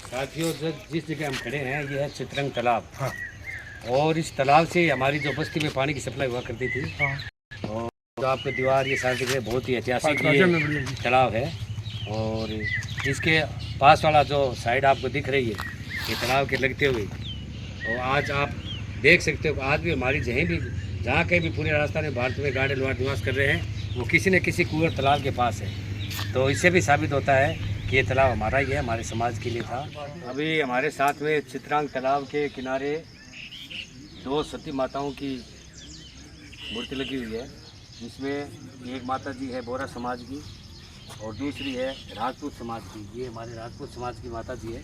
साथियों, जिस जगह हम खड़े हैं ये है चितरंग तालाब। हाँ। और इस तालाब से हमारी जो बस्ती में पानी की सप्लाई हुआ करती थी। हाँ। और जो आपको दीवार ये सारी जगह बहुत ही ऐतिहासिक ये तालाब है। और इसके पास वाला जो साइड आपको दिख रही है ये तालाब के लगते हुए, और आज आप देख सकते हो आज भी हमारी जहाँ कहीं भी पूरे राजस्थान में भारत में गाड़े लोहार निवास कर रहे हैं वो किसी न किसी कुएं तालाब के पास है। तो इससे भी साबित होता है कि ये तालाब हमारा ही है, हमारे समाज के लिए था। अभी हमारे साथ में चितरंग तालाब के किनारे दो सती माताओं की मूर्ति लगी हुई है, जिसमें एक माता जी है बोरा समाज की और दूसरी है राजपूत समाज की। ये हमारे राजपूत समाज की माता जी है,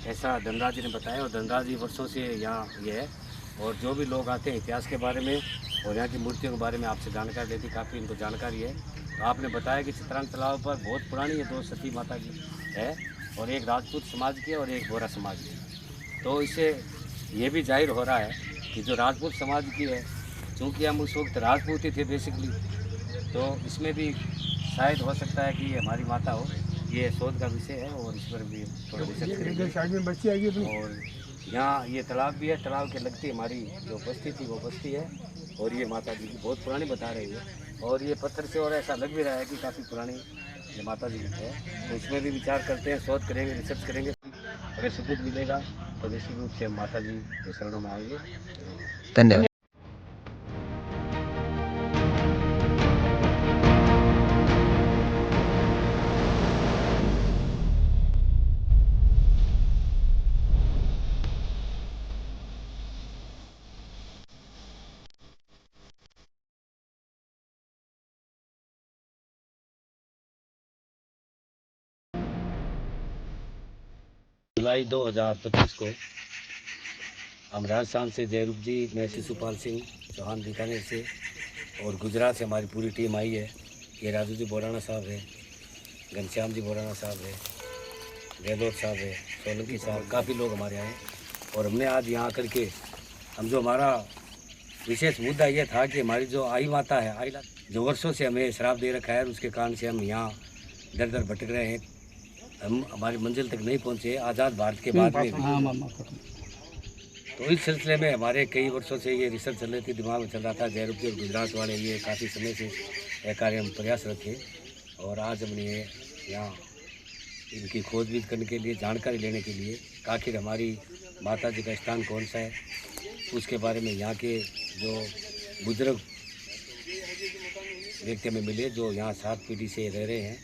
ऐसा धनराज जी ने बताया। और धनराज जी वर्षों से यहाँ ये है, और जो भी लोग आते हैं इतिहास के बारे में और यहाँ की मूर्तियों के बारे में आपसे जानकारी लेती, काफ़ी इनको जानकारी है। तो आपने बताया कि चितरंग तालाब पर बहुत पुरानी ये दो सती माता की है, और एक राजपूत समाज की और एक बोरा समाज की। तो इससे ये भी जाहिर हो रहा है कि जो राजपूत समाज की है, चूँकि हम उस वक्त राजपूत ही थे बेसिकली, तो इसमें भी शायद हो सकता है कि हमारी माता हो। ये शोध का विषय है और इस पर भी थोड़ा रिसर्च करेंगे। और यहाँ ये तालाब भी है, तालाब के लगती हमारी जो बस्ती थी वो बस्ती है, और ये माता जी की बहुत पुरानी बता रही है। और ये पत्थर से और ऐसा लग भी रहा है कि काफ़ी पुरानी ये माता जी की है। तो इसमें भी विचार करते हैं, शोध करेंगे, रिसर्च करेंगे। अगर सबूत मिलेगा तो निश्चित रूप से हम माता जी के शरणों में आएंगे। धन्यवाद। जुलाई 2025 को हम राजस्थान से जयरूप जी, मैं शिशुपाल सिंह चौहान बीकानेर से, और गुजरात से हमारी पूरी टीम आई है। ये राजू जी बोराना साहब है, घनश्याम जी बोराना साहब है, गहलोत साहब है, सोलंकी साहब, काफ़ी लोग हमारे आए। और हमने आज यहाँ आकर के जो हमारा विशेष मुद्दा ये था कि हमारी जो आई माता है, आई जो वर्षों से हमें श्राप दे रखा है, उसके कारण से हम यहाँ दर दर भटक रहे हैं। हम हमारी मंजिल तक नहीं पहुँचे आज़ाद भारत के बाद में। तो इस सिलसिले में हमारे कई वर्षों से ये रिसर्च चल रही थी, दिमाग में चल रहा था। जयरूप जी और गुजरात वाले ये काफ़ी समय से यह कार्य हम प्रयासरत थे, और आज हमने यहाँ इनकी खोजबीन करने के लिए, जानकारी लेने के लिए, आखिर हमारी माता जी का स्थान कौन सा है उसके बारे में यहाँ के जो बुजुर्ग व्यक्ति में मिले, जो यहाँ 7 पीढ़ी से रह रहे हैं,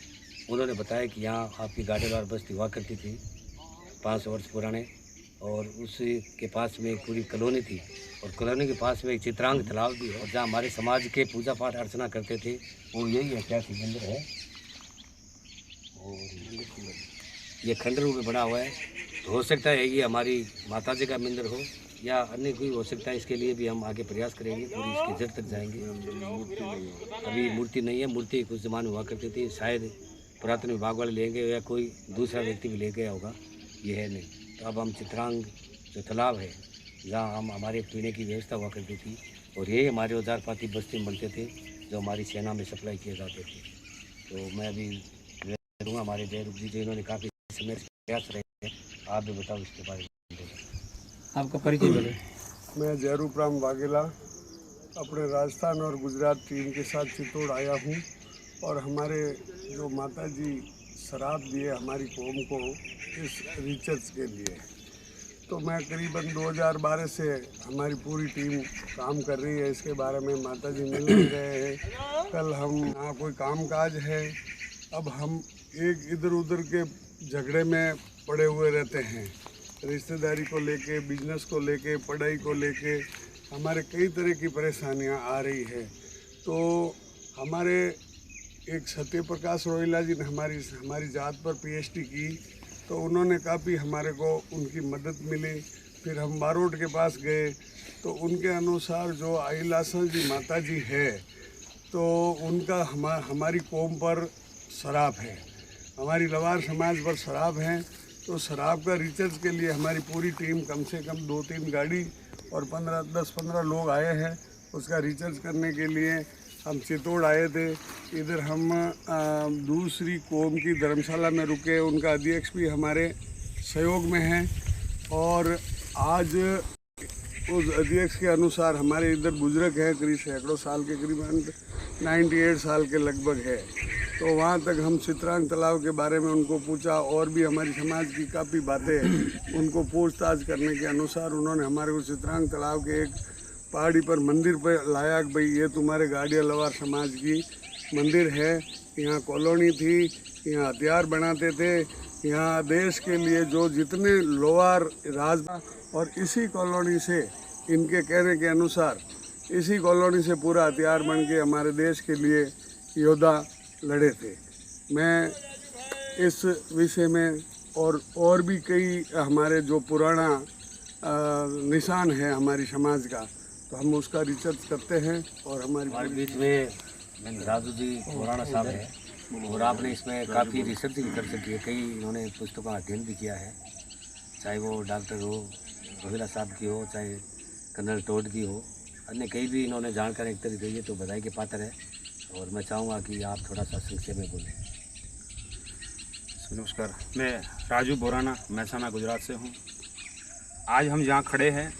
उन्होंने बताया कि यहाँ आपकी गाड़ेवार बस्ती हुआ करती थी 500 वर्ष पुराने, और उसी के पास में एक पूरी कॉलोनी थी, और कॉलोनी के पास में एक चितरंग तालाब भी है, और जहाँ हमारे समाज के पूजा पाठ अर्चना करते थे वो यही ऐतिहासिक मंदिर है। और ये खंडर में बना हुआ है, तो हो सकता है ये हमारी माता जी का मंदिर हो या अन्य कोई हो सकता है। इसके लिए भी हम आगे प्रयास करेंगे, पूरी इसकी जड़ तक जाएंगे। अभी मूर्ति नहीं है, मूर्ति कुछ ज़माने हुआ करती थी, शायद पुरातन विभाग वाले लेंगे या कोई दूसरा व्यक्ति भी ले गया होगा, ये है नहीं। तो अब हम चितरंग जो तालाब है जहाँ हम हमारे पीने की व्यवस्था हुआ करती थी, और ये हमारे औजार पाती बस्ती में बनते थे जो हमारी सेना में सप्लाई किए जाते थे। तो मैं अभी दूँगा हमारे जयरूप जी, इन्होंने काफ़ी समय से प्रयास रहे हैं, आप भी बताओ इसके बारे में। आपका परिचय बोले। मैं जयरूप राम वाघेला अपने राजस्थान और गुजरात टीम के साथ चित्तौड़ आया हूँ, और हमारे जो माता जी शराब दिए हमारी कौम को इस रिसर्च के लिए, तो मैं करीबन 2012 से हमारी पूरी टीम काम कर रही है इसके बारे में। माता जी मिल नहीं रहे हैं, कल हम यहाँ कोई कामकाज है, अब हम एक इधर उधर के झगड़े में पड़े हुए रहते हैं, रिश्तेदारी को लेके, बिजनेस को लेके, पढ़ाई को लेके हमारे कई तरह की परेशानियां आ रही है। तो हमारे एक सत्य प्रकाश रोहिला जी ने हमारी जात पर पीएचडी की, तो उन्होंने काफ़ी हमारे को उनकी मदद मिली। फिर हम बारोट के पास गए, तो उनके अनुसार जो आईलासा जी माता जी है, तो उनका हमारी कौम पर शराब है, हमारी लवार समाज पर शराब है। तो शराब का रिसर्च के लिए हमारी पूरी टीम, कम से कम 2-3 गाड़ी और 10-15 लोग आए हैं उसका रिसर्च करने के लिए। हम चित्तौड़ आए थे, इधर हम दूसरी कौम की धर्मशाला में रुके, उनका अध्यक्ष भी हमारे सहयोग में हैं। और आज उस अध्यक्ष के अनुसार हमारे इधर बुजुर्ग है करीब सैकड़ों साल के, करीबन 98 साल के लगभग है। तो वहाँ तक हम चित्रांग तालाब के बारे में उनको पूछा और भी हमारी समाज की काफ़ी बातें उनको पूछताछ करने के अनुसार उन्होंने हमारे को चित्रांग तालाब के एक पहाड़ी पर मंदिर पर लाया कि भाई ये तुम्हारे गाड़िया लवार समाज की मंदिर है। यहाँ कॉलोनी थी, यहाँ हथियार बनाते थे, यहाँ देश के लिए जो जितने लोहार राज, और इसी कॉलोनी से इनके कहने के अनुसार इसी कॉलोनी से पूरा हथियार बन के हमारे देश के लिए योद्धा लड़े थे। मैं इस विषय में और भी कई हमारे जो पुराना निशान है हमारी समाज का, तो हम उसका रिसर्च करते हैं। और हमारे बीच में राजू जी पुराना साहब है और आपने इसमें काफ़ी रिसर्च भी कर सकी है, कई इन्होंने पुस्तकों का अध्ययन भी किया है, चाहे वो डॉक्टर हो, रोहिला साहब की हो, चाहे कर्नल टोड की हो, अन्य कई भी इन्होंने जानकारी एकत्रित की है, तो बधाई के पात्र है। और मैं चाहूँगा कि आप थोड़ा सा संक्षेप में बोलें। नमस्कार, मैं राजू बोराना महसाना गुजरात से हूँ। आज हम जहाँ खड़े हैं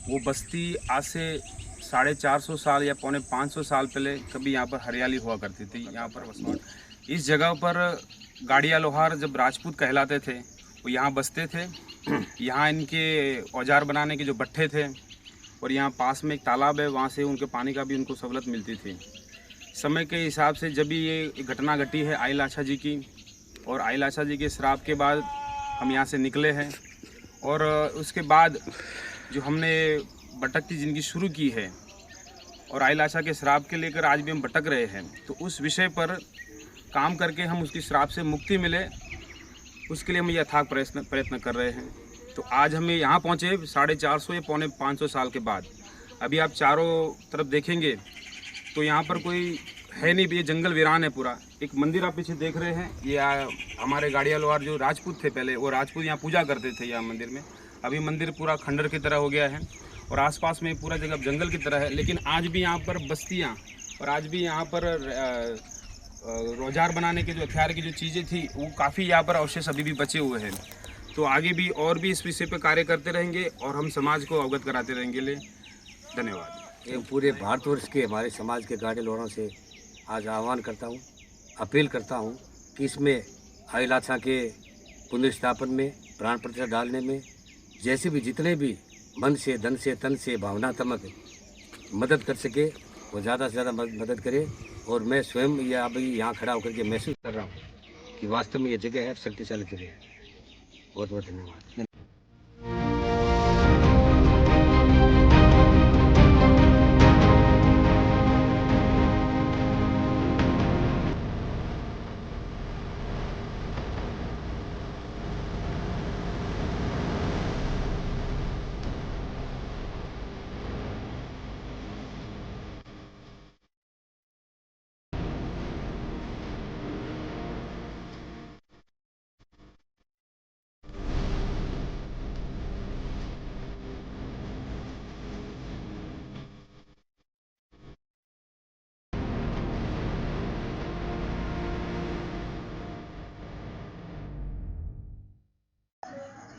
वो बस्ती आज से 450 साल या 450 साल पहले कभी यहाँ पर हरियाली हुआ करती थी। यहाँ पर बसवाट इस जगह पर गाड़िया लोहार जब राजपूत कहलाते थे वो यहाँ बसते थे। यहाँ इनके औजार बनाने के जो भट्ठे थे और यहाँ पास में एक तालाब है, वहाँ से उनके पानी का भी उनको सहूलत मिलती थी। समय के हिसाब से जब भी ये घटना घटी है आइल आशा जी की, और आइल आशा जी के श्राप के बाद हम यहाँ से निकले हैं और उसके बाद जो हमने भटकती ज़िंदगी शुरू की है और आइल आशा के श्राप के लेकर आज भी हम भटक रहे हैं, तो उस विषय पर काम करके हम उसकी श्राप से मुक्ति मिले, उसके लिए हम ये अथाक प्रयत्न कर रहे हैं। तो आज हमें यहाँ पहुँचे 450 या 450 साल के बाद। अभी आप चारों तरफ देखेंगे तो यहाँ पर कोई है नहीं, ये जंगल वीरान है पूरा। एक मंदिर आप पीछे देख रहे हैं, ये हमारे गाड़िया लोहार जो राजपूत थे पहले, वो राजपूत यहाँ पूजा करते थे यहाँ मंदिर में। अभी मंदिर पूरा खंडर की तरह हो गया है और आसपास में पूरा जगह जंगल की तरह है, लेकिन आज भी यहाँ पर बस्तियाँ और आज भी यहाँ पर औजार बनाने के जो हथियार की जो चीज़ें थी वो काफ़ी यहाँ पर अवशेष अभी भी बचे हुए हैं। तो आगे भी और भी इस विषय पर कार्य करते रहेंगे और हम समाज को अवगत कराते रहेंगे। धन्यवाद। ये पूरे भारतवर्ष के हमारे समाज के गाड़िया लोहारों से आज आह्वान करता हूँ, अपील करता हूँ कि इसमें आइल आशा के पुनर्स्थापन में, प्राण प्रतिष्ठा डालने में, जैसे भी जितने भी मन से, धन से, तन से, भावनात्मक मदद कर सके वो ज़्यादा से ज़्यादा मदद करे। और मैं स्वयं ये अभी यहाँ खड़ा होकर के महसूस कर रहा हूँ कि वास्तव में ये जगह है शक्तिशाली जगह है। बहुत बहुत धन्यवाद।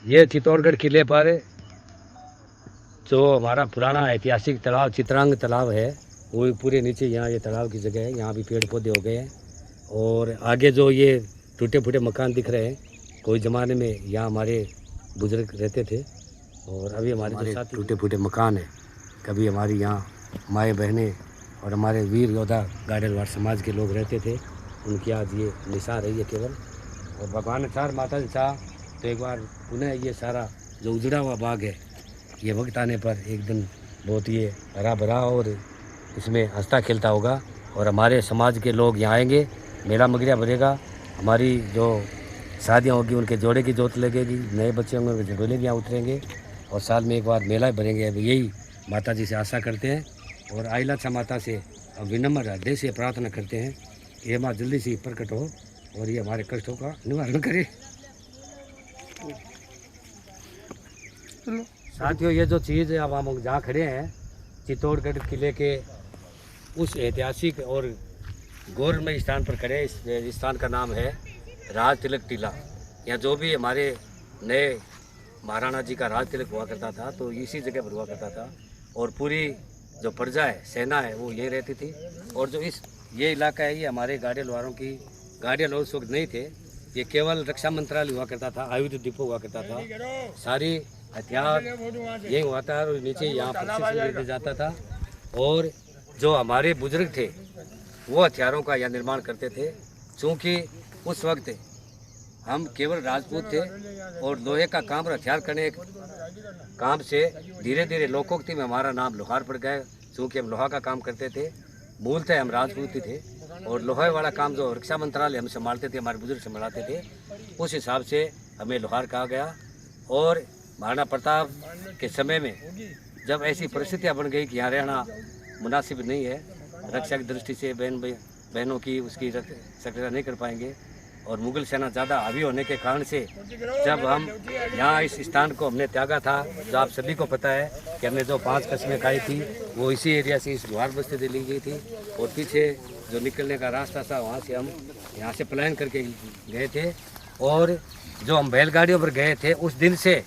ये चित्तौड़गढ़ किले पर जो हमारा पुराना ऐतिहासिक तालाब चित्रांग तालाब है, वो पूरे नीचे यहाँ ये तालाब की जगह है। यहाँ भी पेड़ पौधे हो गए हैं और आगे जो ये टूटे फूटे मकान दिख रहे हैं, कोई ज़माने में यहाँ हमारे बुजुर्ग रहते थे और अभी हमारे साथ टूटे फूटे मकान है। कभी हमारी यहाँ माएँ बहनें और हमारे वीर योद्धा गाड़िया लोहार समाज के लोग रहते थे, उनकी आज ये निशान रही है केवल। और भगवान चार माता जी चाह तो एक बार पुनः ये सारा जो उजड़ा हुआ बाग है, ये वक्त आने पर एक दिन बहुत ही हरा भरा और इसमें हंसता खेलता होगा और हमारे समाज के लोग यहाँ आएंगे, मेला मगरिया भरेगा, हमारी जो शादियाँ होगी उनके जोड़े की जोत लगेगी, नए बच्चे होंगे उनके झोले भी यहाँ उतरेंगे और साल में एक बार मेला भरेंगे। अब यही माता जी से आशा करते हैं और आइल आशा माता से विनम्र हृदय से प्रार्थना करते हैं कि ये माँ जल्दी से प्रकट हो और ये हमारे कष्टों का निवारण करे। साथियों, ये जो चीज़ अब हम जहाँ खड़े हैं चित्तौड़गढ़ किले के उस ऐतिहासिक और गौरवमय स्थान पर खड़े। इस स्थान का नाम है राज तिलक टीला। यहाँ जो भी हमारे नए महाराणा जी का राज तिलक हुआ करता था तो इसी जगह पर हुआ करता था। और पूरी जो प्रजा है, सेना है, वो यही रहती थी। और जो ये इलाका है, ये हमारे गाड़िया लोहारों की गाड़िया लोग उस वक्त नहीं थे, ये केवल रक्षा मंत्रालय हुआ करता था, आयुध डिपो हुआ करता था, सारी हथियार यही हुआ था और नीचे यहाँ पर दिया जाता था। और जो हमारे बुजुर्ग थे वो हथियारों का यहाँ निर्माण करते थे। चूँकि उस वक्त हम केवल राजपूत थे और लोहे का काम और हथियार करने काम से धीरे धीरे लोकोक्ति में हमारा नाम लोहार पड़ गया। चूँकि हम लोहा का काम करते थे, मूलतः हम राजपूत ही थे और लोहे वाला काम जो रक्षा मंत्रालय हम संभालते थे, हमारे बुजुर्ग संभालते थे, उस हिसाब से हमें लोहार कहा गया। और महाराणा प्रताप के समय में जब ऐसी परिस्थितियाँ बन गई कि यहाँ रहना मुनासिब नहीं है, रक्षा की दृष्टि से बहनों की उसकी सक्रियता नहीं कर पाएंगे और मुगल सेना ज़्यादा हावी होने के कारण से जब हम यहाँ इस स्थान को हमने त्यागा था, जो आप सभी को पता है कि हमने जो 5 कस्में खाई थी वो इसी एरिया से, इस लोहार बस्ती से ली गई थी। और पीछे जो निकलने का रास्ता था वहाँ से हम यहाँ से पलायन करके गए थे। और जो हम बैलगाड़ियों पर गए थे उस दिन से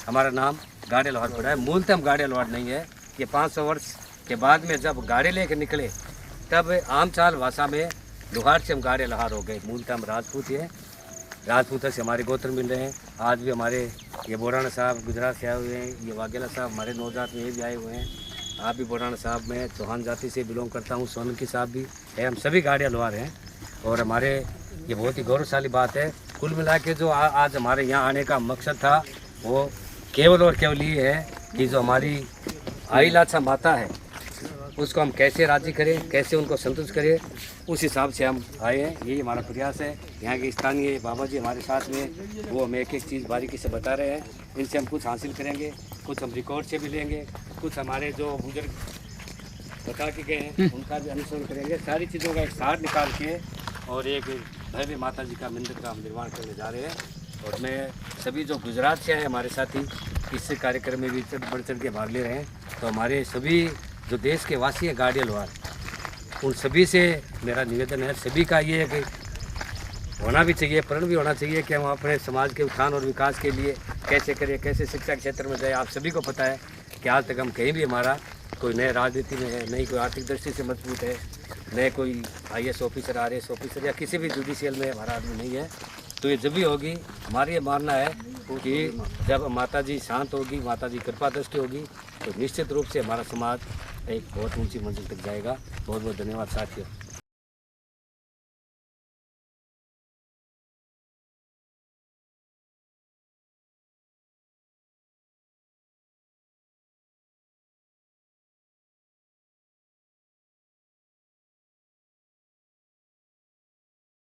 हमारा नाम गाड़िया लोहार पड़ा है। मूलतः हम गाड़िया लोहार नहीं है। ये 500 वर्ष के बाद में जब गाड़ी लेकर निकले तब आम चाल भाषा में लोहार से हम गाड़िया लोहार हो गए। मूलतः हम राजपूत हैं, राजपूत से हमारे गोत्र मिल रहे हैं। आज भी हमारे ये बोराना साहब गुजरात से आए हुए हैं, ये वाघेला साहब हमारे नौजात में ये भी आए हुए हैं। आप भी बोराना साहब, मैं चौहान जाति से बिलोंग करता हूँ, सोलंकी साहब भी है, हम सभी गाड़िया लोहार हैं। और हमारे ये बहुत ही गौरवशाली बात है। कुल मिला के जो आज हमारे यहाँ आने का मकसद था वो केवल और केवल ये है कि जो हमारी आईलाछा माता है उसको हम कैसे राजी करें, कैसे उनको संतुष्ट करें, उस हिसाब से हम आए हैं। यही हमारा प्रयास है। यहाँ के स्थानीय बाबा जी हमारे साथ में, वो हमें एक एक चीज़ बारीकी से बता रहे हैं। इनसे हम कुछ हासिल करेंगे, कुछ हम रिकॉर्ड से भी लेंगे, कुछ हमारे जो बुजुर्ग बता के गए हैं उनका भी अनुसरण करेंगे। सारी चीज़ों का एक सार निकाल के और एक भव्य माता जी का मंदिर का हम निर्माण करने जा रहे हैं। और मैं सभी जो गुजरात से हैं हमारे साथी इस कार्यक्रम में भी बढ़ चढ़ के भाग ले रहे हैं, तो हमारे सभी जो देश के वासी हैं गाड़िया लोहार, उन सभी से मेरा निवेदन है, सभी का ये है कि होना भी चाहिए, प्रण भी होना चाहिए कि हम अपने समाज के उत्थान और विकास के लिए कैसे करें, कैसे शिक्षा के क्षेत्र में जाए। आप सभी को पता है कि आज तक हम कहीं भी हमारा कोई नए राजनीति में है, नहीं कोई आर्थिक दृष्टि से मजबूत है, नए कोई IAS ऑफिसर, RAS ऑफिसर या किसी भी जुडिशियल में हमारा आदमी नहीं है। तो ये जब भी होगी, हमारा ये मानना है कि जब माता जी शांत होगी, माता जी कृपा दृष्टि होगी, तो निश्चित रूप से हमारा समाज एक बहुत ऊंची मंजिल तक जाएगा। बहुत बहुत धन्यवाद साथियों।